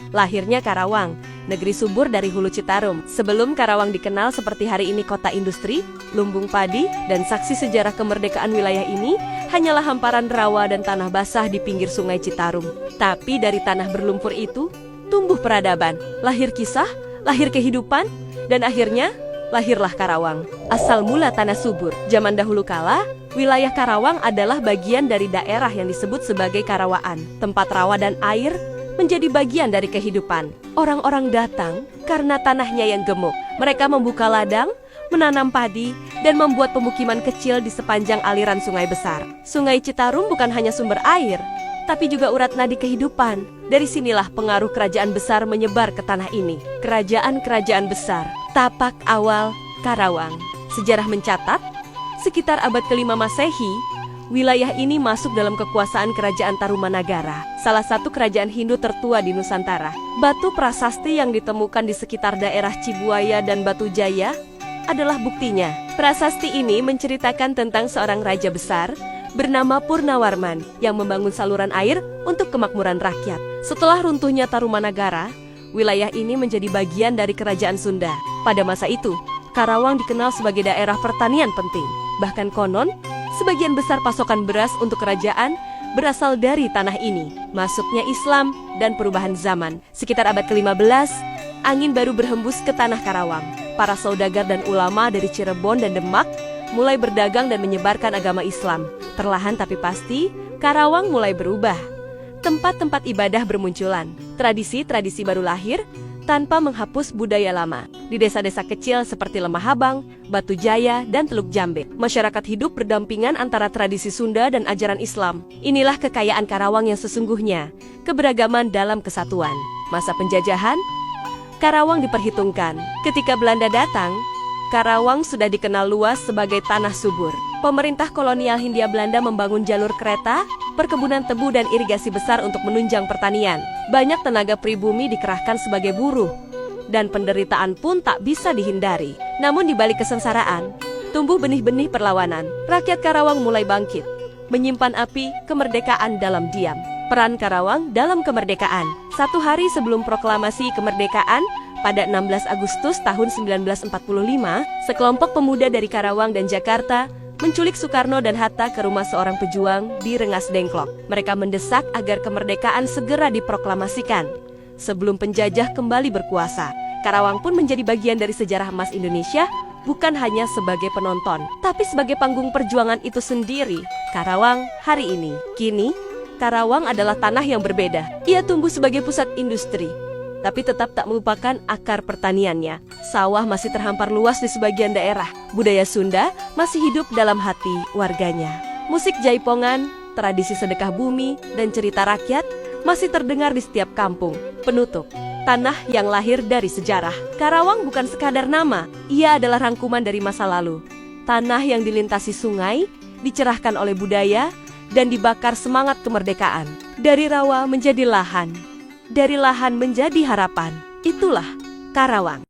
Lahirnya Karawang, negeri subur dari Hulu Citarum. Sebelum Karawang dikenal seperti hari ini kota industri, lumbung padi, dan saksi sejarah kemerdekaan wilayah ini hanyalah hamparan rawa dan tanah basah di pinggir sungai Citarum. Tapi dari tanah berlumpur itu, tumbuh peradaban, lahir kisah, lahir kehidupan, dan akhirnya lahirlah Karawang. Asal mula tanah subur. Zaman dahulu kala, wilayah Karawang adalah bagian dari daerah yang disebut sebagai Karawaan. Tempat rawa dan air menjadi bagian dari kehidupan. Orang-orang datang karena tanahnya yang gemuk. Mereka membuka ladang, menanam padi, dan membuat pemukiman kecil di sepanjang aliran sungai besar. Sungai Citarum bukan hanya sumber air, tapi juga urat nadi kehidupan. Dari sinilah pengaruh kerajaan besar menyebar ke tanah ini. Kerajaan-kerajaan besar. Tapak awal Karawang. Sejarah mencatat, sekitar abad ke-5 Masehi, wilayah ini masuk dalam kekuasaan Kerajaan Tarumanagara, salah satu kerajaan Hindu tertua di Nusantara. Batu prasasti yang ditemukan di sekitar daerah Cibuaya dan Batu Jaya adalah buktinya. Prasasti ini menceritakan tentang seorang raja besar bernama Purnawarman yang membangun saluran air untuk kemakmuran rakyat. Setelah runtuhnya Tarumanagara, wilayah ini menjadi bagian dari Kerajaan Sunda. Pada masa itu, Karawang dikenal sebagai daerah pertanian penting. Bahkan konon, sebagian besar pasokan beras untuk kerajaan berasal dari tanah ini. Masuknya Islam dan perubahan zaman. Sekitar abad ke-15, angin baru berhembus ke tanah Karawang. Para saudagar dan ulama dari Cirebon dan Demak mulai berdagang dan menyebarkan agama Islam. Perlahan tapi pasti, Karawang mulai berubah. Tempat-tempat ibadah bermunculan. Tradisi-tradisi baru lahir tanpa menghapus budaya lama. Di desa-desa kecil seperti Lemah Habang, Batu Jaya, dan Teluk Jambe, masyarakat hidup berdampingan antara tradisi Sunda dan ajaran Islam. Inilah kekayaan Karawang yang sesungguhnya, keberagaman dalam kesatuan. Masa penjajahan, Karawang diperhitungkan. Ketika Belanda datang, Karawang sudah dikenal luas sebagai tanah subur. Pemerintah kolonial Hindia Belanda membangun jalur kereta, perkebunan tebu dan irigasi besar untuk menunjang pertanian. Banyak tenaga pribumi dikerahkan sebagai buruh, dan penderitaan pun tak bisa dihindari. Namun di balik kesengsaraan, tumbuh benih-benih perlawanan. Rakyat Karawang mulai bangkit, menyimpan api kemerdekaan dalam diam. Peran Karawang dalam kemerdekaan. 1 hari sebelum proklamasi kemerdekaan, pada 16 Agustus tahun 1945, sekelompok pemuda dari Karawang dan Jakarta menculik Soekarno dan Hatta ke rumah seorang pejuang di Rengas Dengklok. Mereka mendesak agar kemerdekaan segera diproklamasikan sebelum penjajah kembali berkuasa. Karawang pun menjadi bagian dari sejarah emas Indonesia, bukan hanya sebagai penonton, tapi sebagai panggung perjuangan itu sendiri. Karawang hari ini. Kini, Karawang adalah tanah yang berbeda. Ia tumbuh sebagai pusat industri, tapi tetap tak melupakan akar pertaniannya. Sawah masih terhampar luas di sebagian daerah. Budaya Sunda masih hidup dalam hati warganya. Musik jaipongan, tradisi sedekah bumi, dan cerita rakyat masih terdengar di setiap kampung. Penutup, tanah yang lahir dari sejarah. Karawang bukan sekadar nama, ia adalah rangkuman dari masa lalu. Tanah yang dilintasi sungai, dicerahkan oleh budaya, dan dibakar semangat kemerdekaan. Dari rawa menjadi lahan, dari lahan menjadi harapan. Itulah Karawang.